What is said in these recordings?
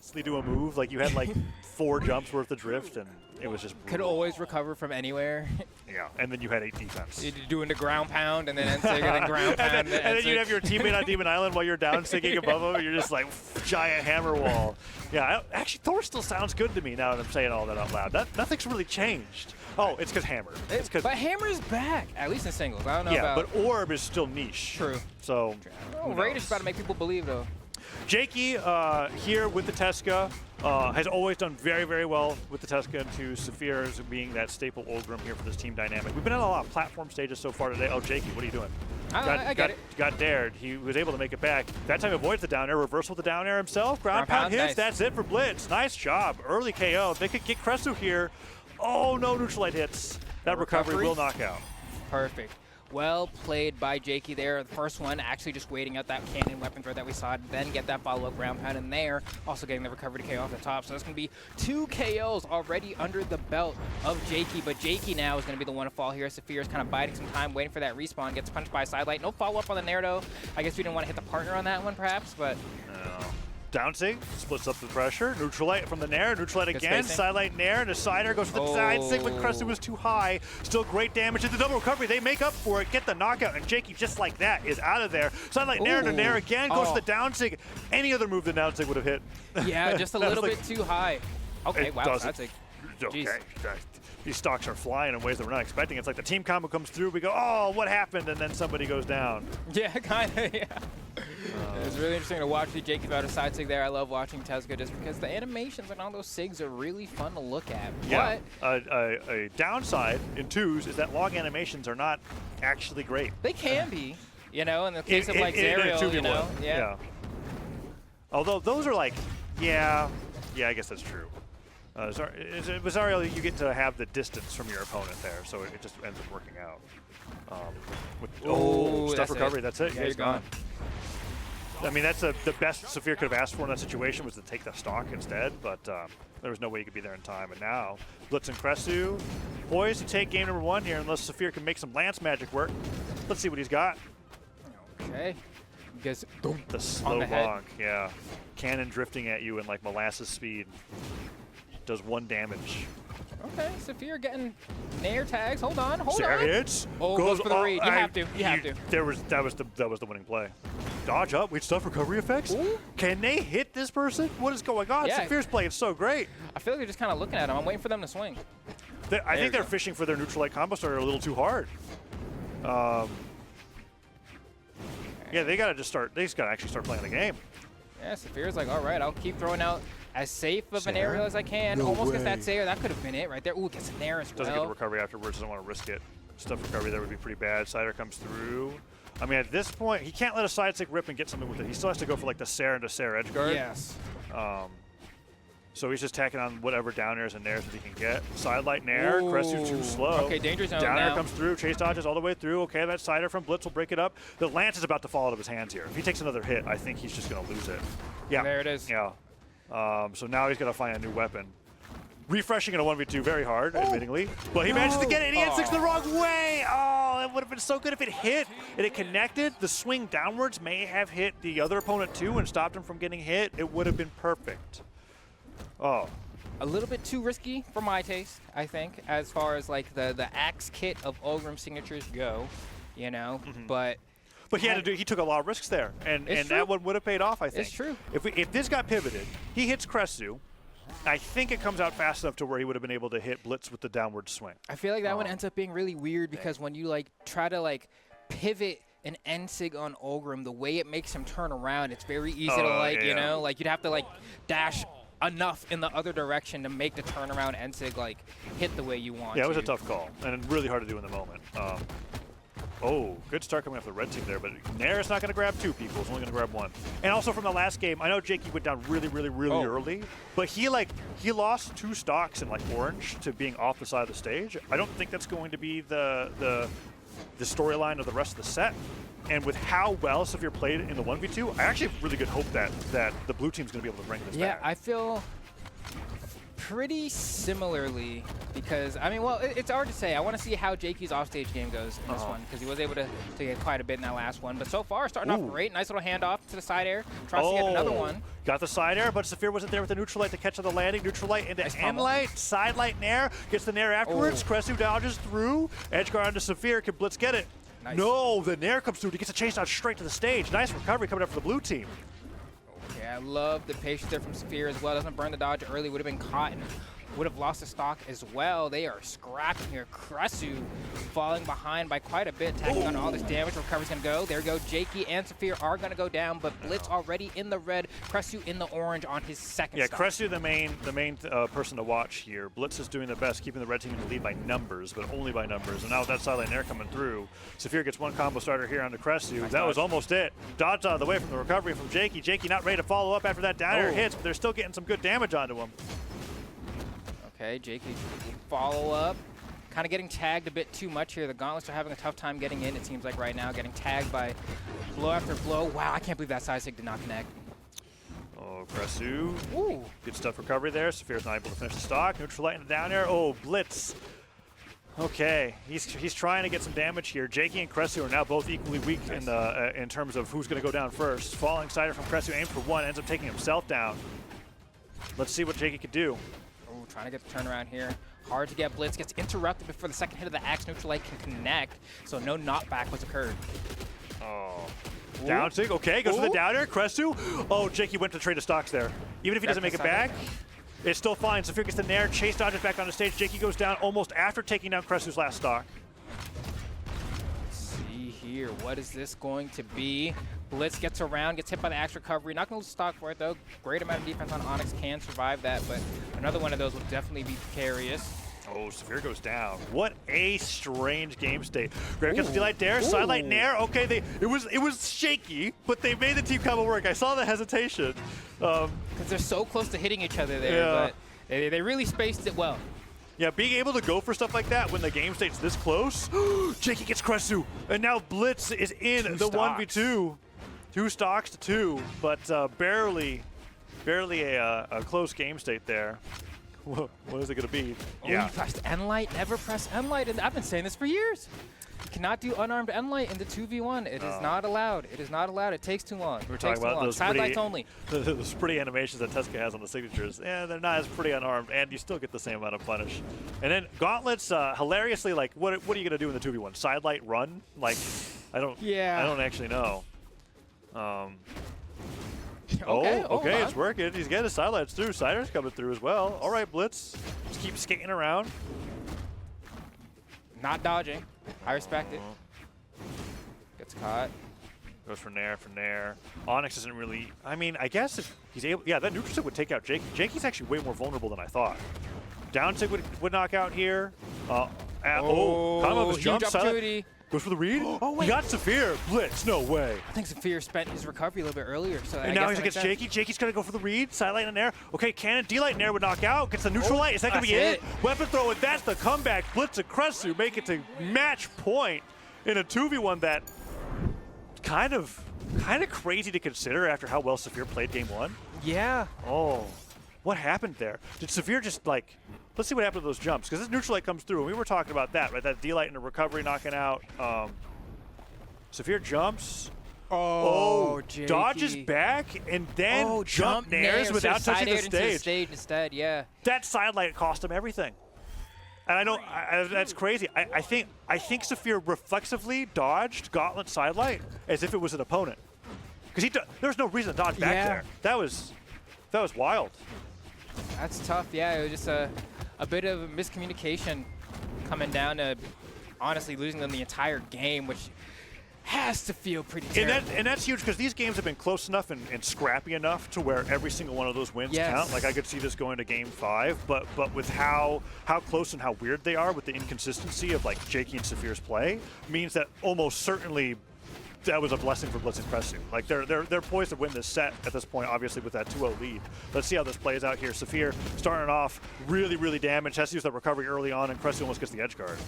instantly do a move. Like, you had like 4 jumps worth of drift, and it was just brutal. Could always recover from anywhere. Yeah, and then you had 8 defense. You're doing the ground pound, and then Ensig, and then ground pound, and then you'd have your teammate on Demon Island while you're down sinking above him, and you're just like, giant hammer wall. Yeah, actually, Thor still sounds good to me now that I'm saying all that out loud. Nothing's really changed. Oh, it's because Hammer. But Hammer's back, at least in singles. I don't know about... Yeah, but Orb is still niche. True. So, Raid is about to make people believe, though. Jakeyy here with the Tesca has always done very, very well with the Tesca into Saphir as being that staple Ulgrim here for this team dynamic. We've been on a lot of platform stages so far today. Oh, Jakeyy, what are you doing? I get it. Got dared. He was able to make it back. That time avoids the down air, reversal with the down air himself. Ground pound hits, nice. That's it for Blitz. Nice job. Early KO. They could get Kresuu here. Oh, no neutralite hits. That recovery will knock out. Perfect. Well played by Jakeyy there. The first one actually just waiting out that cannon weapon throw that we saw, then get that follow-up ground pound in there. Also getting the recovery to KO off the top. So that's going to be 2 KOs already under the belt of Jakeyy. But Jakeyy now is going to be the one to fall here. Saphir is kind of biding some time, waiting for that respawn. Gets punched by a sidelight. No follow-up on the Nair, though. I guess we didn't want to hit the partner on that one, perhaps, but... No. Downsig splits up the pressure. Neutralite from the Nair. Neutralite again. Sidelight Nair. And a Cider goes for the side sig, but Kresuu was too high. Still great damage. And the double recovery. They make up for it. Get the knockout. And Jakeyy, just like that, is out of there. Sidelight Nair to Nair again. Goes to the Downsig. Any other move than Downsig would have hit. Yeah, just a little bit too high. Okay, wow. Downsig. Okay. These stocks are flying in ways that we're not expecting. It's like the team combo comes through. We go, oh, what happened? And then somebody goes down. Yeah, kind of, yeah. It's really interesting to watch the Jakeyy out of side sig there. I love watching Tesca just because the animations and all those sigs are really fun to look at. Yeah, a downside in 2s is that long animations are not actually great. They can be, you know, in the case of like Zerial, you know. Yeah. Although those are like, yeah, I guess that's true. With Zerial, you get to have the distance from your opponent there, so it just ends up working out. Stuff recovery, that's it. Yeah, he's gone. I mean, that's the best Saphir could have asked for in that situation was to take the stock instead, but there was no way he could be there in time. And now, Blitz and Kresuu poised to take game number 1 here unless Saphir can make some Lance magic work. Let's see what he's got. Okay. Guess the slow bonk, yeah. Cannon drifting at you in like molasses speed. Does 1 damage. Okay, Saphir getting Nair tags. Hold on. Hits. Oh, goes for the read. You have to. That was the winning play. Dodge up with stuff recovery effects. Ooh. Can they hit this person? What is going on? Yeah. Saphir's playing so great. I feel like they're just kind of looking at him. I'm waiting for them to swing. I think they're fishing for their neutralite combo starter a little too hard. Yeah, they gotta actually start playing the game. Yeah, Saphir's like, all right, I'll keep throwing out as safe of an aerial as I can. Almost gets that Sayer. That could have been it right there. Ooh, gets a Nair as well. Doesn't get the recovery afterwards. Doesn't want to risk it. Stuff recovery there would be pretty bad. Cider comes through. I mean, at this point, he can't let a side stick rip and get something with it. He still has to go for like the Sayer into Sayer edge guard. Yes. So he's just tacking on whatever down airs and nairs that he can get. Sidelight Nair, Kresuu too slow. Okay, danger zone down now. air comes through, chase dodges all the way through. Okay, that Cider from Blitz will break it up. The Lance is about to fall out of his hands here. If he takes another hit, I think he's just going to lose it. Yeah. There it is. Yeah. So now he's going to find a new weapon. Refreshing in a 1v2 very hard, admittingly. But he manages to get it. He hit 6 the wrong way. Oh, it would have been so good if it hit and it connected. The swing downwards may have hit the other opponent too and stopped him from getting hit. It would have been perfect. Oh. A little bit too risky for my taste, I think, as far as like the axe kit of Ulgrim signatures go, you know. But he took a lot of risks there, and that one would have paid off, I think. It's true. If this got pivoted, he hits Kresuu. I think it comes out fast enough to where he would have been able to hit Blitz with the downward swing. I feel like that one ends up being really weird because when you like try to like pivot an N-Sig on Ulgrim, the way it makes him turn around, it's very easy to like, you know, like you'd have to like dash enough in the other direction to make the turnaround N-Sig like hit the way you want. Yeah, it was a tough call and really hard to do in the moment. Oh, good start coming off the red team there, but Nair's not going to grab 2 people. He's only going to grab 1. And also from the last game, I know Jakeyy went down really early, but he lost 2 stocks in like orange to being off the side of the stage. I don't think that's going to be the storyline of the rest of the set. And with how well Saphir played in the 1v2, I actually have really good hope that the blue team's going to be able to bring this back. Yeah, I feel pretty similarly because, I mean, well, it's hard to say. I want to see how Jakeyy's offstage game goes in this one because he was able to get quite a bit in that last one. But so far, starting off great. Nice little handoff to the side air. Tries to get another one. Got the side air, but Saphir wasn't there with the neutral light to catch on the landing. Neutral light into end light, side light nair. Gets the nair afterwards. Kresuu dodges through. Edge guard onto Saphir. Can Blitz get it? Nice. No, the nair comes through. He gets a chase dodge straight to the stage. Nice recovery coming up for the blue team. Okay, I love the patience there from Saphir as well. Doesn't burn the dodge early. Would have been caught and would have lost the stock as well. They are scrapping here. Kresuu falling behind by quite a bit, taking on all this damage. Recovery's going to go. There you go. Jakeyy and Saphir are going to go down, but Blitz already in the red. Kresuu in the orange on his second stock. Kresuu the main person to watch here. Blitz is doing the best, keeping the red team in the lead by numbers, but only by numbers. And now with that side lane there coming through, Saphir gets one combo starter here onto Kresuu. Nice that was almost it. Dodge out of the way from the recovery from Jakeyy. Jakeyy not ready to follow up after that down air hits, but they're still getting some good damage onto him. Okay, Jakeyy follow up. Kind of getting tagged a bit too much here. The gauntlets are having a tough time getting in, it seems like right now. Getting tagged by blow after blow. Wow, I can't believe that side stick did not connect. Oh, Kresuu. Good stuff recovery there. Saphir's not able to finish the stock. Neutral light in the down air. Oh, Blitz. Okay, he's trying to get some damage here. Jakeyy and Kresuu are now both equally weak in terms of who's going to go down first. Falling cider from Kresuu, aims for one, ends up taking himself down. Let's see what Jakeyy could do. Trying to get the turnaround here. Hard to get. Blitz gets interrupted before the second hit of the axe. Neutral light can connect, so no knockback was occurred. Oh. Down sig. Okay, goes for the down air. Kresuu. Oh, Jakeyy went to trade the stocks there. Even if he doesn't make it back, it's still fine. Saphir gets the nair. Chase dodges back on the stage. Jakeyy goes down almost after taking down Kresuu's last stock. Let's see here. What is this going to be? Blitz gets around, gets hit by the axe recovery. Not going to lose stock for it, though. Great amount of defense on Onyx, can survive that, but another one of those will definitely be precarious. Oh, Saphir goes down. What a strange game state. Grab gets the delight there, sidelight nair. Okay, it was shaky, but they made the team combo work. I saw the hesitation. Because they're so close to hitting each other there, but they really spaced it well. Yeah, being able to go for stuff like that when the game state's this close. Jakeyy gets Kresuu, and now Blitz is in the 1v2. 2 stocks to 2, but barely a close game state there. What is it going to be? You pressed N-Light. Never press N-Light. And I've been saying this for years. You cannot do unarmed N-Light into 2v1. It is not allowed. It is not allowed. It takes too long. We're talking about those side lights only. Those pretty animations that Teska has on the signatures. Yeah, they're not as pretty unarmed, and you still get the same amount of punish. And then gauntlets, hilariously, like, what are you going to do in the 2v1? Side light run? Like, I don't actually know. Okay, it's working. He's getting his sidelights through. Sider's coming through as well. All right, Blitz. Just keep skating around. Not dodging. I respect it. Gets caught. Goes for nair. Onyx isn't really... I mean, I guess if he's able... Yeah, that neutral sig would take out Jakeyy. Jakeyy's actually way more vulnerable than I thought. Down sig would knock out here. Combo of his jump. Goes for the read. Oh, wait. He got Saphir. Blitz. No way. I think Saphir spent his recovery a little bit earlier. So and now he's against Jakeyy. Jakeyy's going to go for the read. Sidelight in there. Okay, cannon. D-light in there would knock out. Gets the neutral light. Is that going to be it? Weapon throw, and that's the comeback. Blitz and Kresuu make it to match point in a 2v1 that kind of crazy to consider after how well Saphir played game 1. Yeah. Oh, what happened there? Did Saphir just like... Let's see what happened to those jumps, because this neutral light comes through, and we were talking about that, right? That D-light into recovery knocking out. Saphir jumps. Dodges back, and then jump nairs without touching the stage. Instead, yeah. That side light cost him everything. And I know that's crazy. I think Saphir reflexively dodged Gauntlet side light as if it was an opponent, because there was no reason to dodge back there. That was wild. That's tough. Yeah, it was just a bit of miscommunication coming down to honestly losing them the entire game, which has to feel pretty terrible. And that's huge, because these games have been close enough and scrappy enough to where every single one of those wins count. Like, I could see this going to game 5, but with how close and how weird they are with the inconsistency of like Jakeyy and Saphir's play means that almost certainly that was a blessing for Blitz and Kresuu. Like, they're poised to win this set at this point, obviously, with that 2-0 lead. Let's see how this plays out here. Saphir starting off really damaged, has to use that recovery early on, and Kresuu almost gets the edge guard.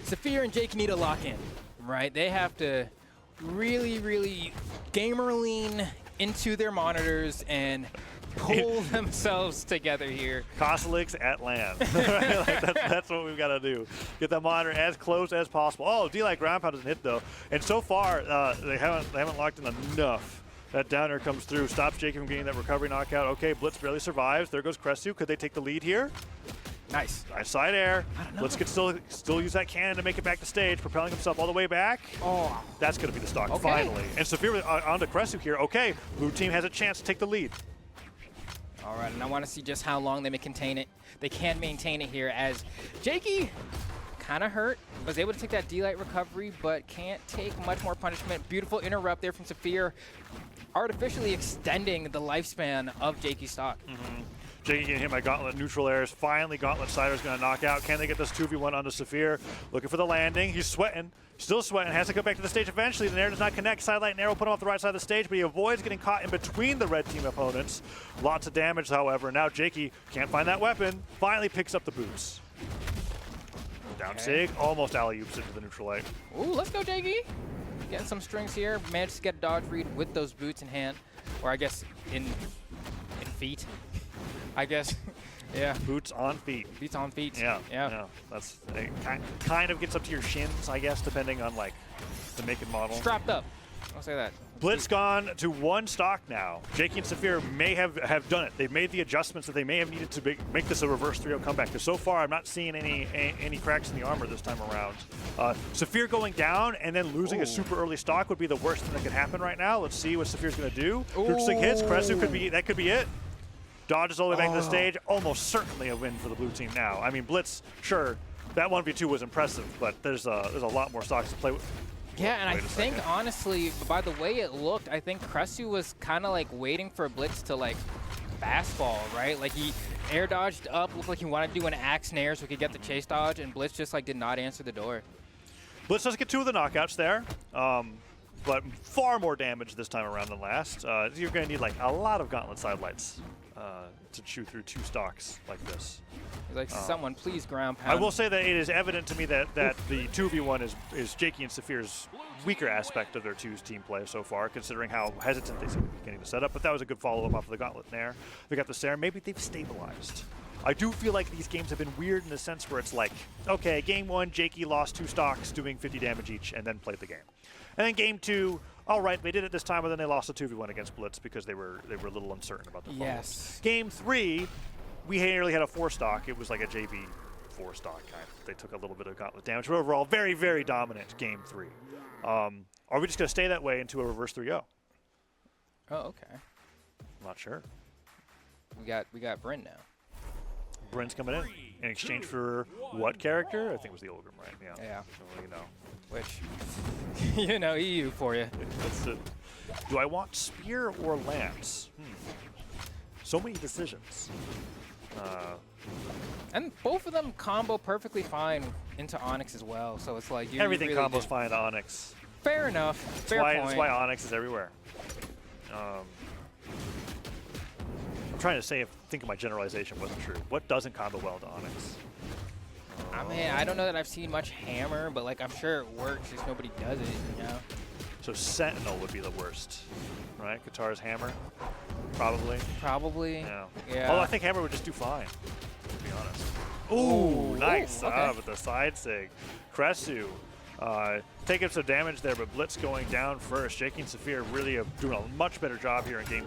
Saphir and Jakeyy need to lock in, right? They have to really gamer lean into their monitors and pull themselves together here. Koslix at land. Like that's what we've got to do. Get that monitor as close as possible. Oh, D-Light ground pound doesn't hit though. And so far, they haven't locked in enough. That downer comes through, stops Jakeyy from getting that recovery knockout. Okay, Blitz barely survives. There goes Kresuu. Could they take the lead here? Nice. Nice side air. Blitz could still use that cannon to make it back to stage, propelling himself all the way back. Oh. That's going to be the stock, finally. And Saphir onto Kresuu here. Okay, blue team has a chance to take the lead. All right, and I want to see just how long they may contain it. They can maintain it here as Jakeyy kind of hurt, was able to take that D-Light recovery, but can't take much more punishment. Beautiful interrupt there from Saphir, artificially extending the lifespan of Jakey's stock. Jakeyy getting hit by Gauntlet neutral airs. Finally, Gauntlet Sider's going to knock out. Can they get this 2v1 onto Saphir? Looking for the landing. He's sweating. Still sweating. Has to go back to the stage eventually. The Nair does not connect. Sidelight Nair will put him off the right side of the stage, but he avoids getting caught in between the red team opponents. Lots of damage, however. Now Jakeyy can't find that weapon. Finally picks up the boots. Down Sig. Almost alley-oops into the neutral light. Ooh, let's go, Jakeyy. Getting some strings here. Managed to get a dodge read with those boots in hand. Or I guess in feet. I guess. Yeah. Boots on feet. Boots on feet. Yeah. That's it kind of gets up to your shins, I guess, depending on like the make and model. Strapped up. I'll say that. Blitz gone to one stock now. Jakeyy and Saphir may have done it. They've made the adjustments that they may have needed to make this a reverse 3-0 comeback. Because so far, I'm not seeing any cracks in the armor this time around. Saphir going down and then losing a super early stock would be the worst thing that could happen right now. Let's see what Saphir's going to do. Crucial hits. Kresuu could be it. Dodges all the way back to the stage. Almost certainly a win for the blue team now. I mean, Blitz, sure, that 1v2 was impressive, but there's a lot more stocks to play with. Yeah, and I think, honestly, by the way it looked, I think Kresuu was kind of like waiting for Blitz to like fastball, right? Like he air dodged up, looked like he wanted to do an axe nair so he could get the chase dodge, and Blitz just like did not answer the door. Blitz does get 2 of the knockouts there, but far more damage this time around than last. You're going to need like a lot of Gauntlet sidelights to chew through 2 stocks like this. He's like, someone please ground pound. I will say that it is evident to me that the 2v1 is Jakeyy and Saphir's weaker aspect of their team play so far, considering how hesitant they seem to be getting the setup. But that was a good follow-up off of the Gauntlet Nair. They got the Sarah. Maybe they've stabilized. I do feel like these games have been weird in the sense where it's like, okay, game 1, Jakeyy lost 2 stocks doing 50 damage each and then played the game. And then game 2, all right, they did it this time, but then they lost a 2v1 against Blitz because they were a little uncertain about the follow-up. Yes. Game 3, we nearly had a 4 stock. It was like a JV 4 stock kind of. They took a little bit of Gauntlet damage, but overall, very, very dominant game 3. Are we just going to stay that way into a reverse 3-0? Oh, okay. I'm not sure. We got Bryn now. Bryn's coming in exchange for what character? I think it was the Olgrim, right? Yeah. So, you know. Which, you know, EU for you. Do I want Spear or Lance? So many decisions. And both of them combo perfectly fine into Onyx as well. So it's like everything really combos fine to Onyx. Fair enough. Fair point. That's why Onyx is everywhere. I'm trying to think of my generalization wasn't true. What doesn't combo well to Onyx? I mean, I don't know that I've seen much Hammer, but like I'm sure it works. Just nobody does it, you know. So Sentinel would be the worst, right? Qatar's Hammer, probably. Probably. Yeah. Although I think Hammer would just do fine, to be honest. Ooh, nice. Okay. With the side sig. Kresuu taking some damage there, but Blitz going down first. Jakeyy and Saphir really doing a much better job here in game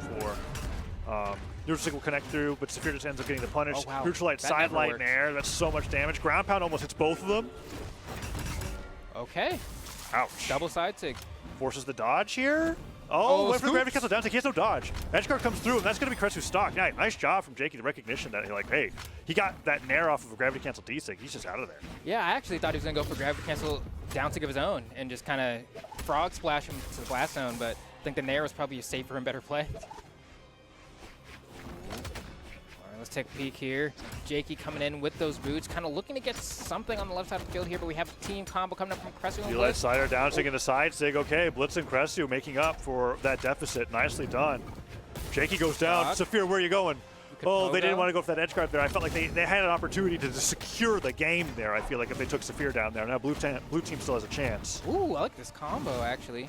4. Neutral Sig will connect through, but Saphir just ends up getting the punish. Oh, wow. Neutral Light, side light, and air. That's so much damage. Ground Pound almost hits both of them. Okay. Ouch. Double side sig. Forces the dodge here. Oh, went for the gravity cancel down. He has no dodge. Edge guard comes through, and that's going to be Kresuu's stock. Nice job from Jakeyy, the recognition that, like, hey, he got that nair off of a gravity cancel D-Sig. He's just out of there. Yeah, I actually thought he was going to go for gravity cancel down sig of his own and just kind of frog splash him to the blast zone, but I think the nair was probably a safer and better play. Let's take a peek here. Jakeyy coming in with those boots, kind of looking to get something on the left side of the field here, but we have a team combo coming up from Kresuu. Eli Sider down, taking the side sig. Okay, Blitz and Kresuu making up for that deficit. Nicely done. Jakeyy goes down. Saphir, where are you going? Oh, they didn't want to go for that edge guard there. I felt like they had an opportunity to secure the game there, I feel like, if they took Saphir down there. Now blue team still has a chance. Ooh, I like this combo, actually.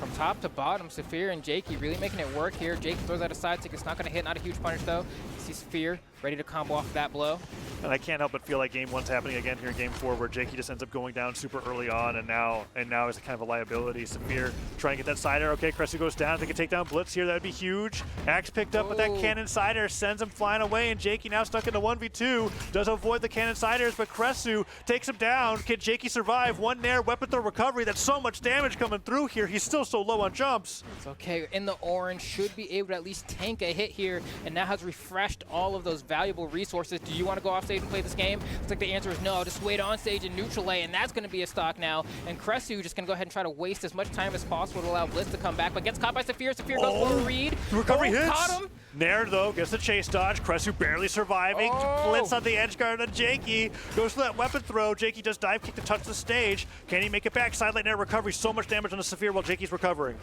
from top to bottom, Saphir and Jakeyy really making it work here. Jakeyy throws out a side tick. It's not going to hit. Not a huge punish, though. You see Saphir ready to combo off that blow. And I can't help but feel like game 1's happening again here in game 4, where Jakeyy just ends up going down super early on, and now is kind of a liability. Saphir trying to get that side air. Okay, Kresuu goes down. They can take down Blitz here. That would be huge. Axe picked up, but that cannon side air sends him flying away, and Jakeyy now stuck in the 1v2. Does avoid the cannon side airs, but Kresuu takes him down. Can Jakeyy survive? One nair, weapon throw recovery. That's so much damage coming through here. He's still so low on jumps. It's okay. In the orange, should be able to at least tank a hit here, and now has refreshed all of those valuable resources. Do you want to go off stage and play this game? Looks like the answer is no. Just wait on stage and neutral A, and that's going to be a stock now. And Kresuu just going to go ahead and try to waste as much time as possible to allow Blitz to come back, but gets caught by Saphir. Saphir goes for a read. Recovery hits. Caught him. Nair, though, gets the chase dodge. Kresuu barely surviving. Blitz on the edge guard on Jakeyy. Goes for that weapon throw. Jakeyy does dive kick to touch the stage. Can he make it back? Sidelight Nair recovery. So much damage on the Saphir while Jakeyy's recovering.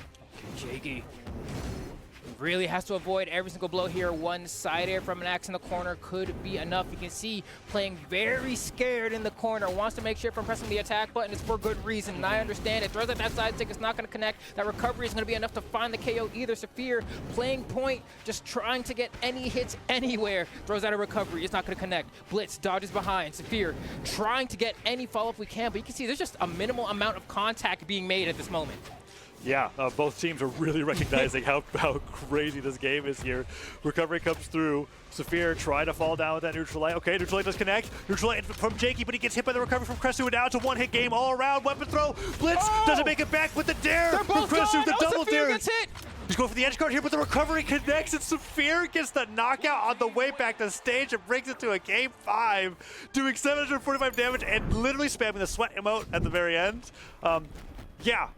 Jakeyy really has to avoid every single blow here. One side air from an axe in the corner could be enough. You can see playing very scared in the corner. Wants to make sure from pressing the attack button is for good reason, and I understand it. Throws out that side stick. It's not going to connect. That recovery is going to be enough to find the KO either. Saphir playing point, just trying to get any hits anywhere. Throws out a recovery. It's not going to connect. Blitz dodges behind. Saphir trying to get any follow-up we can, but you can see there's just a minimal amount of contact being made at this moment. Yeah, both teams are really recognizing how crazy this game is here. Recovery comes through. Saphir trying to fall down with that neutral light. Okay, neutral light does connect. Neutral light from Jakeyy, but he gets hit by the recovery from Kresuu, and now it's a one-hit game all around. Weapon throw. Blitz doesn't make it back with the dare from Kresuu. The double Saphir dare. gets hit. He's going for the edge guard here, but the recovery connects, and Saphir gets the knockout on the way back to stage and brings it to a game 5, doing 745 damage and literally spamming the sweat emote at the very end. Yeah.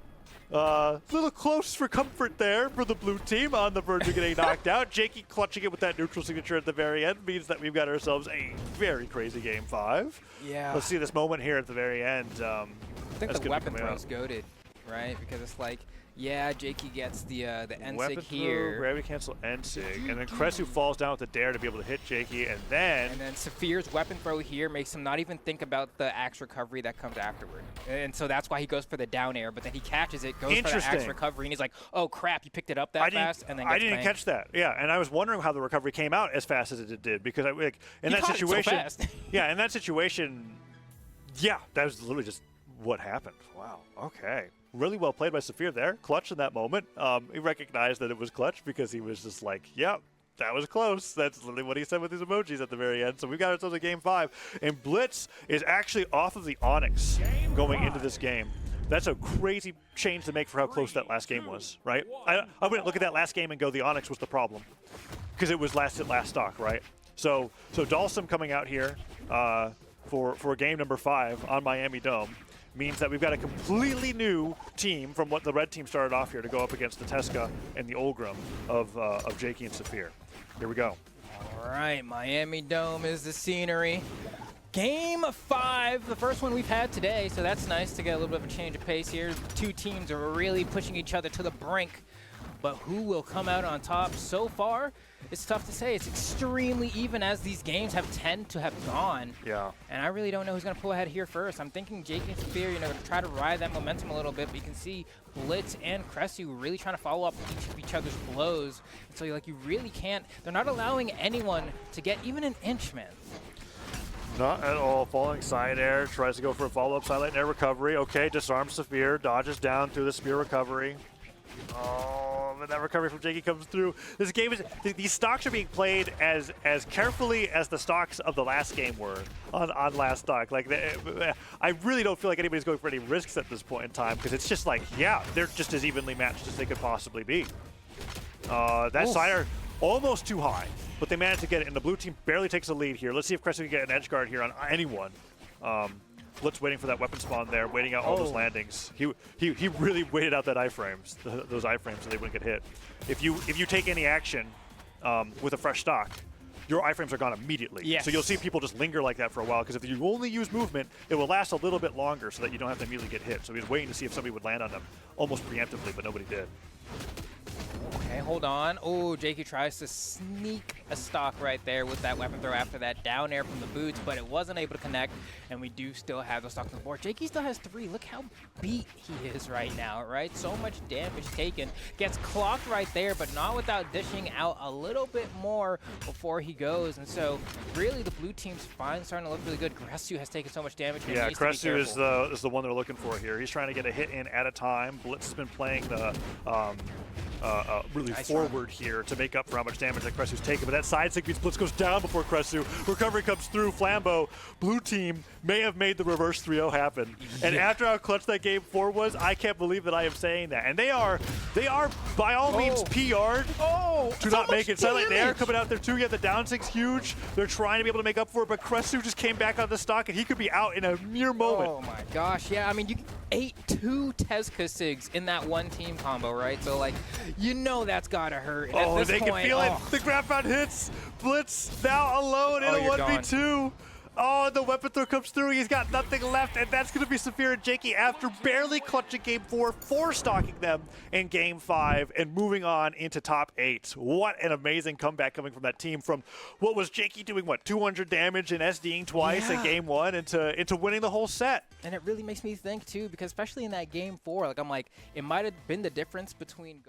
Little close for comfort there for the blue team on the verge of getting knocked out. Jakeyy clutching it with that neutral signature at the very end means that we've got ourselves a very crazy game 5. Yeah. Let's see this moment here at the very end. I think the weapon throw is goated, right? Because it's like, yeah, Jakeyy gets the N-sig here. Gravity cancel N-sig, and then Kresuu falls down with the dare to be able to hit Jakeyy, and then Saphir's weapon throw here makes him not even think about the axe recovery that comes afterward. And so that's why he goes for the down air, but then he catches it, goes for the axe recovery, and he's like, oh crap, you picked it up that fast, and then gets I didn't catch that. Yeah, and I was wondering how the recovery came out as fast as it did, because in that situation, yeah, in that situation, yeah, that was literally just what happened. Wow. Okay. Really well played by Saphir there. Clutch in that moment. He recognized that it was clutch because he was just like, yep, that was close. That's literally what he said with his emojis at the very end. So we've got ourselves a game 5. And Blitz is actually off of the Onyx going into this game. That's a crazy change to make for how close that last game was, right? I wouldn't look at that last game and go, the Onyx was the problem, because it was last stock, right? So Dalsum coming out here for game number 5 on Miami Dome means that we've got a completely new team from what the red team started off here to go up against the Tesca and the Olgrim of Jakeyy and Saphir. Here we go. All right, Miami Dome is the scenery. Game 5, the first one we've had today, so that's nice to get a little bit of a change of pace here. The two teams are really pushing each other to the brink, but who will come out on top so far? It's tough to say. It's extremely even as these games tend to have gone. Yeah. And I really don't know who's going to pull ahead here first. I'm thinking Jakeyy and Saphir, try to ride that momentum a little bit, but you can see Blitz and Kresuu really trying to follow up each other's blows. And so you really can't, they're not allowing anyone to get even an inch, man. Not at all. Falling side air, tries to go for a follow-up sidelight air recovery. Okay, disarms Saphir, dodges down through the spear recovery. Oh, and that recovery from Jakeyy comes through. This game is, these stocks are being played as carefully as the stocks of the last game were on last stock. Like, I really don't feel like anybody's going for any risks at this point in time, because it's just like, yeah, they're just as evenly matched as they could possibly be. That side air almost too high, but they managed to get it, and the blue team barely takes a lead here. Let's see if Kresuu can get an edge guard here on anyone. Blitz waiting for that weapon spawn there, waiting out all those landings. He really waited out that iframes, those iframes, so they wouldn't get hit. If you take any action with a fresh stock, your iframes are gone immediately. Yes. So you'll see people just linger like that for a while, because if you only use movement, it will last a little bit longer so that you don't have to immediately get hit. So he was waiting to see if somebody would land on them almost preemptively, but nobody did. Okay, hold on. Oh, Jakeyy tries to sneak a stock right there with that weapon throw after that down air from the boots, but it wasn't able to connect, and we do still have the stock on the board. Jakeyy still has 3. Look how beat he is right now, right? So much damage taken. Gets clocked right there, but not without dishing out a little bit more before he goes. And so, really, the blue team's finally starting to look really good. Kresuu has taken so much damage. Yeah, Kresuu is the one they're looking for here. He's trying to get a hit in at a time. Blitz has been playing the really nice forward here to make up for how much damage that Kresuu's taken. But that side stick beats Blitz goes down before Kresuu. Recovery comes through. Flambeau, blue team may have made the reverse 3-0 happen. Yeah. And after how clutch that game 4 was, I can't believe that I am saying that. And they are by all means PR'd to not make it. Silent Nair coming out there too. Yeah, the down six huge. They're trying to be able to make up for it, but Kresuu just came back on the stock and he could be out in a mere moment. Oh my gosh, yeah. I mean, you ate 2 Tezca Sigs in that one team combo, right? So like, you know that's gotta hurt. Oh, at this they point, can feel it. The grab pound hits. Blitz now alone in a 1v2. Oh, the weapon throw comes through. He's got nothing left, and that's going to be Saphir and Jakeyy after barely clutching game 4, 4-stocking them in game 5, and moving on into top 8. What an amazing comeback coming from that team from what was Jakeyy doing, 200 damage and SDing twice in game 1 into winning the whole set. And it really makes me think, too, because especially in that game 4, like I'm like, it might have been the difference between going